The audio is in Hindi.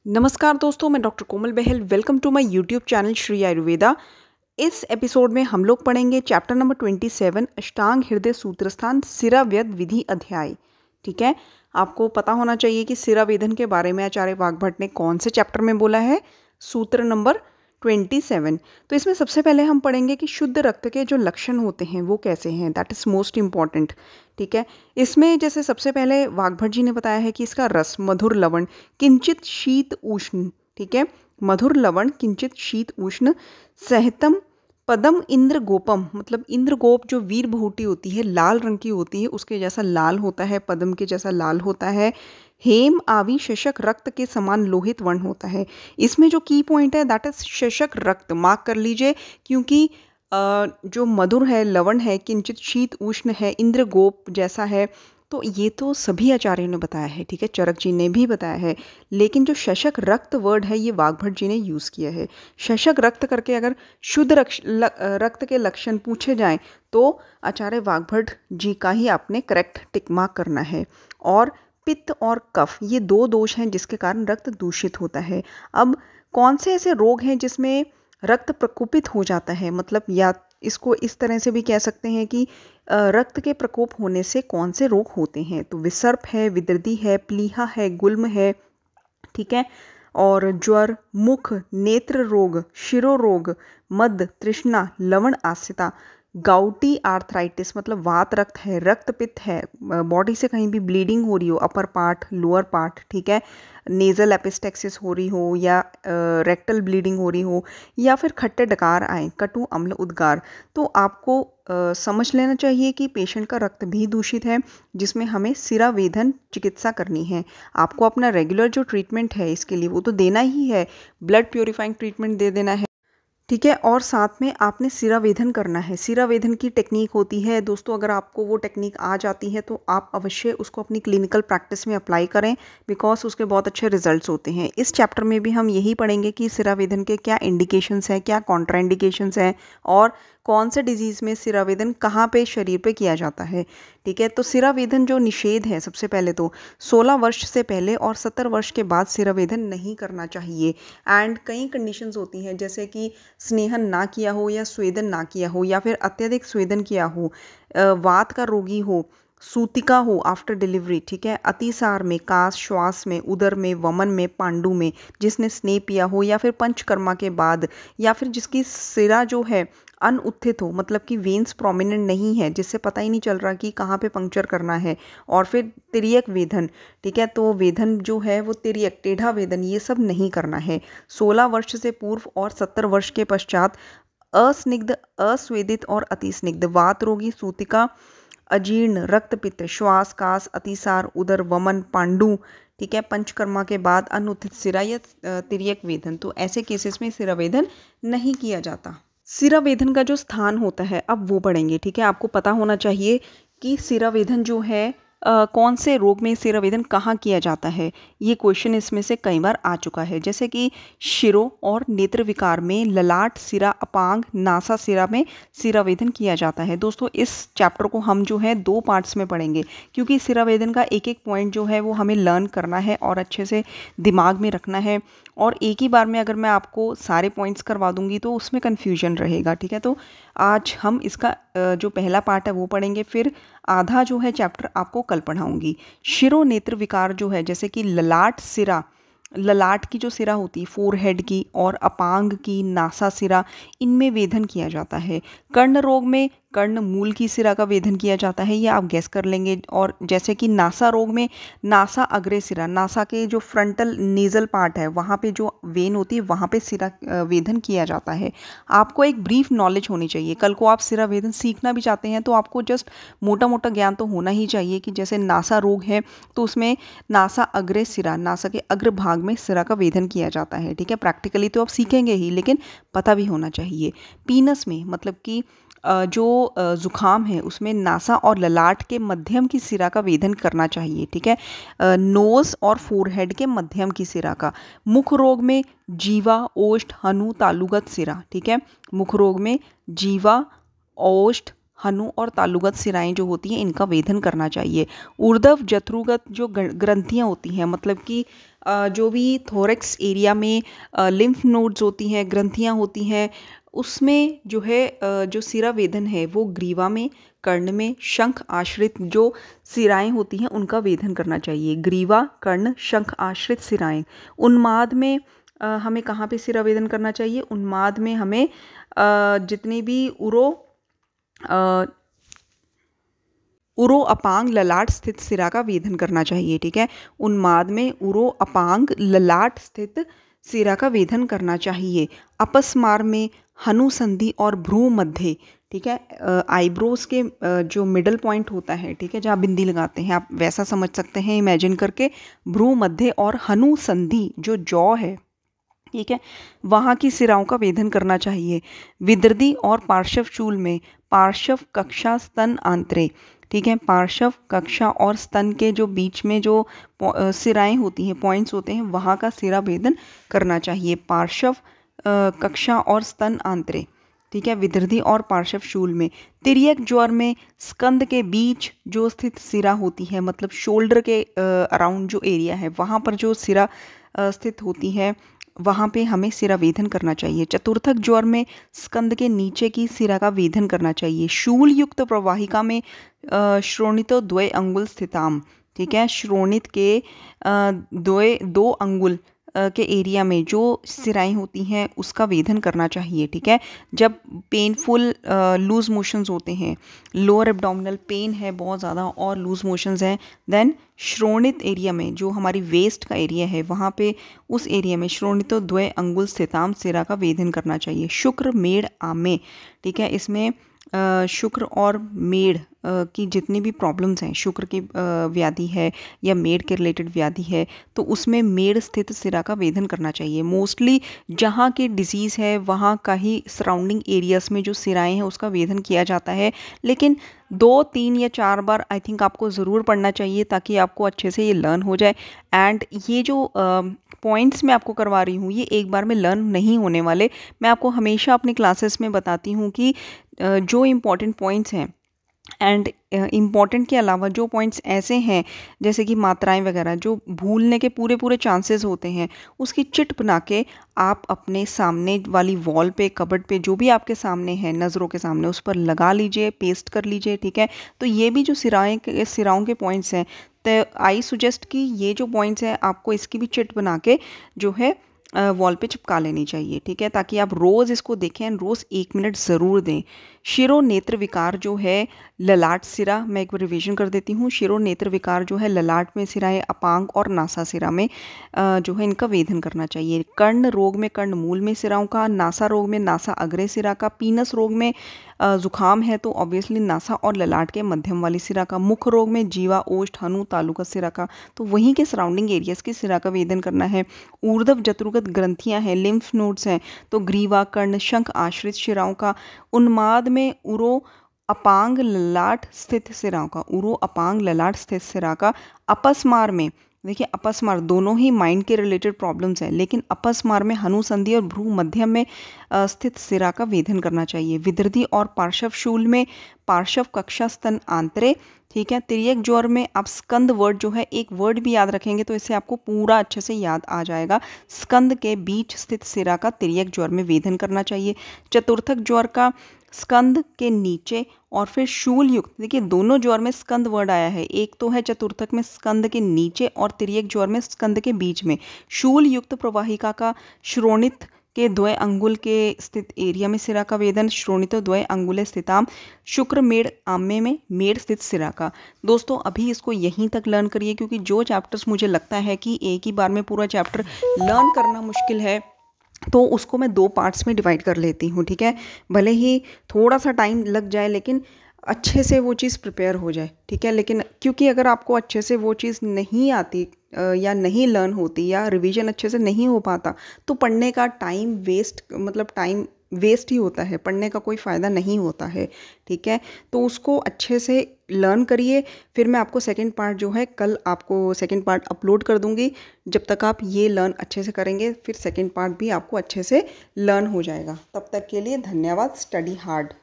नमस्कार दोस्तों, मैं doctor Komal Bahl. Welcome to my YouTube channel Shri Ayurveda. इस एपिसोड में हम लोग पढ़ेंगे चैप्टर नंबर 27 अष्टांग हृदय सूत्रस्थान सिराव्यध विधि अध्याय। ठीक है, आपको पता होना चाहिए कि सिरावेधन के बारे में आचार्य वाग्भट ने कौन से चैप्टर में बोला है। सूत्र नंबर 27। तो इसमें सबसे पहले हम पढ़ेंगे कि शुद्ध रक्त के जो लक्षण होते हैं वो कैसे हैं। That is most important. ठीक है, इसमें जैसे सबसे पहले वाग्भट जी ने बताया है कि इसका रस मधुर लवण किंचित शीत उष्ण। ठीक है, मधुर लवण किंचित शीत उष्ण सहतम पदम इंद्र गोपम, मतलब इंद्र गोप जो वीर बहुटी होती है लाल रंग की होती है, उसके जैसा लाल होता है, पदम के जैसा लाल होता है। हेम आवी शशक रक्त के समान लोहित वर्ण होता है। इसमें जो की पॉइंट है दैट इज शशक रक्त, मार्क कर लीजिए, क्योंकि जो मधुर है, लवण है, किंचित शीत उष्ण है, इंद्र गोप जैसा है, तो ये तो सभी आचार्यों ने बताया है। ठीक है, चरक जी ने भी बताया है, लेकिन जो शशक रक्त वर्ड है ये वाग्भट जी ने यूज़ किया है। शशक रक्त करके अगर शुद्ध रक्त के लक्षण पूछे जाएं तो आचार्य वाग्भट जी का ही आपने करेक्ट टिक मार्क करना है। और पित्त और कफ ये दो दोष हैं जिसके कारण रक्त दूषित होता है। अब कौन से ऐसे रोग हैं जिसमें रक्त प्रकोपित हो जाता है, मतलब या इसको इस तरह से भी कह सकते हैं कि रक्त के प्रकोप होने से कौन से रोग होते हैं। तो विसर्प है, विदर्दी है, प्लीहा है, गुल्म है। ठीक है, और ज्वर, मुख, नेत्र रोग, शिरो रोग, मद, तृष्णा, लवण आस्यता, गाउटी आर्थराइटिस मतलब वात रक्त है, रक्त पित्त है, बॉडी से कहीं भी ब्लीडिंग हो रही हो, अपर पार्ट, लोअर पार्ट, ठीक है, नेजल एपिस्टेक्सिस हो रही हो या रेक्टल ब्लीडिंग हो रही हो, या फिर खट्टे डकार आए, कटु अम्ल उद्गार, तो आपको समझ लेना चाहिए कि पेशेंट का रक्त भी दूषित है, जिसमें हमें सिरावेधन चिकित्सा करनी है। आपको अपना रेगुलर जो ट्रीटमेंट है इसके लिए वो तो देना ही है, ब्लड प्योरीफाइंग ट्रीटमेंट दे देना है। ठीक है, और साथ में आपने सिरावेधन करना है। सिरावेधन की टेक्निक होती है दोस्तों, अगर आपको वो टेक्निक आ जाती है तो आप अवश्य उसको अपनी क्लिनिकल प्रैक्टिस में अप्लाई करें, बिकॉज उसके बहुत अच्छे रिजल्ट्स होते हैं। इस चैप्टर में भी हम यही पढ़ेंगे कि सिरावेधन के क्या इंडिकेशंस हैं, क्या कॉन्ट्राइंडिकेशंस हैं, और कौन से डिजीज़ में सिरावेधन कहाँ पे शरीर पे किया जाता है। ठीक है, तो सिरावेधन जो निषेध है, सबसे पहले तो 16 वर्ष से पहले और 70 वर्ष के बाद सिरावेधन नहीं करना चाहिए। एंड कई कंडीशंस होती हैं, जैसे कि स्नेहन ना किया हो या स्वेदन ना किया हो या फिर अत्यधिक स्वेदन किया हो, वात का रोगी हो, सूतिका हो आफ्टर डिलीवरी, ठीक है, अतिसार में, कास श्वास में, उदर में, वमन में, पांडु में, जिसने स्नेह पिया हो, या फिर पंचकर्मा के बाद, या फिर जिसकी सिरा जो है अनउत्थित हो, मतलब कि वेन्स प्रोमिनेंट नहीं है, जिससे पता ही नहीं चल रहा कि कहाँ पे पंक्चर करना है, और फिर तिर्यक वेधन। ठीक है, तो वेधन जो है वो तिर्यक टेढ़ा वेधन, ये सब नहीं करना है 16 वर्ष से पूर्व और 70 वर्ष के पश्चात। अस्निग्ध, अस्वेदित और अतिस्निग्ध, वात रोगी, सूतिका, अजीर्ण, रक्तपित्त, श्वास, कास, अतिसार, उदर, वमन, पांडु, ठीक है, पंचकर्मा के बाद अनुत्थित सिरा या तिर्यक वेधन, तो ऐसे केसेस में सिरावेधन नहीं किया जाता। सिरावेधन का जो स्थान होता है अब वो पढ़ेंगे। ठीक है, आपको पता होना चाहिए कि सिरावेधन जो है कौन से रोग में सिरावेधन कहाँ किया जाता है। ये क्वेश्चन इसमें से कई बार आ चुका है, जैसे कि शिरो और नेत्र विकार में, ललाट, सिरा, अपांग, नासा सिरा में सिरावेधन किया जाता है। दोस्तों इस चैप्टर को हम जो है 2 पार्ट्स में पढ़ेंगे, क्योंकि सिरावेधन का एक एक पॉइंट जो है वो हमें लर्न करना है और अच्छे से दिमाग में रखना है, और एक ही बार में अगर मैं आपको सारे पॉइंट्स करवा दूंगी तो उसमें कन्फ्यूजन रहेगा। ठीक है, तो आज हम इसका जो पहला पार्ट है वो पढ़ेंगे, फिर आधा जो है चैप्टर आपको कल पढ़ाऊंगी। शिरो नेत्र विकार जो है, जैसे कि ललाट सिरा, ललाट की जो सिरा होती है फोरहेड की, और अपांग की, नासा सिरा, इनमें वेधन किया जाता है। कर्ण रोग में कर्ण मूल की सिरा का वेधन किया जाता है, ये आप गैस कर लेंगे। और जैसे कि नासा रोग में नासा अग्रे सिरा, नासा के जो फ्रंटल नेजल पार्ट है वहाँ पे जो वेन होती है वहाँ पे सिरा वेधन किया जाता है। आपको एक ब्रीफ नॉलेज होनी चाहिए, कल को आप सिरा वेधन सीखना भी चाहते हैं तो आपको जस्ट मोटा मोटा ज्ञान तो होना ही चाहिए कि जैसे नासा रोग है तो उसमें नासा अग्रे सिरा, नासा के अग्र भाग में सिरा का वेधन किया जाता है। ठीक है, प्रैक्टिकली तो आप सीखेंगे ही, लेकिन पता भी होना चाहिए। पीनस में मतलब कि जो ज़ुकाम है उसमें नासा और ललाट के मध्यम की सिरा का वेधन करना चाहिए। ठीक है, नोज़ और फोरहेड के मध्यम की सिरा का। मुख रोग में जीवा, ओष्ठ, हनु, तालुगत सिरा। ठीक है, मुख रोग में जीवा, ओष्ठ, हनु और तालुगत सिराएं जो होती हैं इनका वेधन करना चाहिए। ऊर्ध्व जत्रुगत जो ग्रंथियां होती हैं, मतलब कि जो भी थोरेक्स एरिया में लिम्फ नोड्स होती हैं, ग्रंथियाँ होती हैं, उसमें जो है जो सिरा वेदन है वो ग्रीवा में, कर्ण में, शंख आश्रित जो सिराएं होती हैं उनका वेदन करना चाहिए। ग्रीवा, कर्ण, शंख आश्रित सिराएं। उन्माद में हमें कहाँ पे सिरा वेदन करना चाहिए? उन्माद में हमें जितनी भी उरो अपांग ललाट स्थित सिरा का वेदन करना चाहिए। ठीक है, उन्माद में उरो अपांग ललाट स्थित सिरा का वेदन करना चाहिए। अपस्मार में हनुसंधि और भ्रू मध्य, ठीक है, आईब्रोज के जो मिडल पॉइंट होता है, ठीक है, जहाँ बिंदी लगाते हैं, आप वैसा समझ सकते हैं इमेजिन करके। भ्रू मध्य और हनुसंधि जो जॉ है, ठीक है, वहाँ की सिराओं का वेदन करना चाहिए। विदर्दी और पार्श्व शूल में पार्श्व कक्षा स्तन आंतरे, ठीक है, पार्श्व कक्षा और स्तन के जो बीच में जो सिराएं होती हैं, पॉइंट्स होते हैं, वहाँ का सिरा वेदन करना चाहिए। पार्श्व कक्षा और स्तन आंतरे, ठीक है, विदर्दी और पार्श्व शूल में। तिर्यक ज्वर में स्कंद के बीच जो स्थित सिरा होती है, मतलब शोल्डर के अराउंड जो एरिया है, वहाँ पर जो सिरा स्थित होती है, वहाँ पे हमें सिरा वेदन करना चाहिए। चतुर्थक ज्वर में स्कंद के नीचे की सिरा का वेदन करना चाहिए। शूल युक्त प्रवाहिका में श्रोणितो द्वय अंगुल स्थिताम, ठीक है, श्रोणित के दो अंगुल के एरिया में जो सिराएं होती हैं उसका वेदन करना चाहिए। ठीक है, जब पेनफुल लूज मोशंस होते हैं, लोअर एब्डोमिनल पेन है बहुत ज़्यादा और लूज मोशंस हैं, देन श्रोणित एरिया में जो हमारी वेस्ट का एरिया है, वहाँ पे उस एरिया में श्रोणितो द्वय अंगुल स्थिताम सिरा का वेदन करना चाहिए। शुक्र मेड़ आमे, ठीक है, इसमें शुक्र और मेड़ की जितनी भी प्रॉब्लम्स हैं, शुक्र की व्याधि है या मेड़ के रिलेटेड व्याधि है, तो उसमें मेड़ स्थित सिरा का वेदन करना चाहिए। मोस्टली जहाँ की डिजीज़ है वहाँ का ही सराउंडिंग एरियाज़ में जो सिराएं हैं उसका वेदन किया जाता है, लेकिन 2, 3 या 4 बार आई थिंक आपको ज़रूर पढ़ना चाहिए ताकि आपको अच्छे से ये लर्न हो जाए। एंड ये जो पॉइंट्स मैं आपको करवा रही हूँ ये एक बार में लर्न नहीं होने वाले। मैं आपको हमेशा अपनी क्लासेस में बताती हूँ कि जो इम्पॉर्टेंट पॉइंट्स हैं एंड इम्पॉर्टेंट के अलावा जो पॉइंट्स ऐसे हैं जैसे कि मात्राएं वगैरह जो भूलने के पूरे चांसेस होते हैं, उसकी चिट बना के आप अपने सामने वाली वॉल पे, कबर्ड पे, जो भी आपके सामने है, नज़रों के सामने, उस पर लगा लीजिए, पेस्ट कर लीजिए। ठीक है, तो ये भी जो सिराओं के पॉइंट्स हैं, तो आई सुजेस्ट कि ये जो पॉइंट्स हैं आपको इसकी भी चिट बना के जो है वॉल पे चिपका लेनी चाहिए। ठीक है, ताकि आप रोज़ इसको देखें, रोज़ 1 मिनट ज़रूर दें। शिरो नेत्र विकार जो है ललाट सिरा, मैं एक बार रिवीजन कर देती हूँ। शिरो नेत्र विकार जो है ललाट में सिराएं, अपांग और नासा सिरा में जो है इनका वेदन करना चाहिए। कर्ण रोग में कर्ण मूल में सिराओं का, नासा रोग में नासा अग्रे सिरा का, पीनस रोग में जुखाम है तो ऑब्वियसली नासा और ललाट के मध्यम वाली सिरा का, मुख रोग में जीवा, ओष्ठ, हनु, तालु का सिरा का, तो वहीं के सराउंडिंग एरियाज के सिरा का वेदन करना है। ऊर्ध्व जत्रुगत ग्रंथियां हैं, लिम्फ नोड्स हैं, तो ग्रीवा, कर्ण, शंख आश्रित सिराओं का। उन्माद में उरो अपांग ललाट स्थित सिराओं का, उरो अपांग ललाट स्थित सिरा का। अपस्मार में देखिए, अपस्मार दोनों ही माइंड के रिलेटेड प्रॉब्लम्स हैं, लेकिन अपस्मार में हनुसंधि और भ्रू मध्यम में स्थित सिरा का वेदन करना चाहिए। विदर्धी और पार्श्व शूल में पार्श्व कक्षा स्तन आंतरे, ठीक है। तिर्यक ज्वर में आप स्कंद वर्ड जो है, एक वर्ड भी याद रखेंगे तो इससे आपको पूरा अच्छे से याद आ जाएगा। स्कंद के बीच स्थित सिरा का तिर्यक ज्वर में वेदन करना चाहिए। चतुर्थक ज्वर का स्कंद के नीचे और फिर शूल युक्त, देखिए दोनों ज्वर में स्कंद वर्ड आया है, एक तो है चतुर्थक में स्कंद के नीचे और तिर्यक ज्वर में स्कंद के बीच में। शूल युक्त प्रवाहिका का श्रोणित के द्वय अंगुल के स्थित एरिया में सिरा का वेदन, श्रोणितो द्वय अंगुले स्थिताम। शुक्र मेड़ आमे में मेड़ स्थित सिरा का। दोस्तों अभी इसको यहीं तक लर्न करिए, क्योंकि जो चैप्टर्स मुझे लगता है कि एक ही बार में पूरा चैप्टर लर्न करना मुश्किल है, तो उसको मैं 2 पार्ट्स में डिवाइड कर लेती हूँ। ठीक है, भले ही थोड़ा सा टाइम लग जाए लेकिन अच्छे से वो चीज़ प्रिपेयर हो जाए। ठीक है, लेकिन क्योंकि अगर आपको अच्छे से वो चीज़ नहीं आती या नहीं लर्न होती या रिवीजन अच्छे से नहीं हो पाता, तो पढ़ने का टाइम वेस्ट, मतलब टाइम वेस्ट ही होता है, पढ़ने का कोई फ़ायदा नहीं होता है। ठीक है, तो उसको अच्छे से लर्न करिए। फिर मैं आपको सेकंड पार्ट जो है, कल आपको सेकंड पार्ट अपलोड कर दूंगी। जब तक आप ये लर्न अच्छे से करेंगे, फिर सेकंड पार्ट भी आपको अच्छे से लर्न हो जाएगा। तब तक के लिए धन्यवाद। Study hard.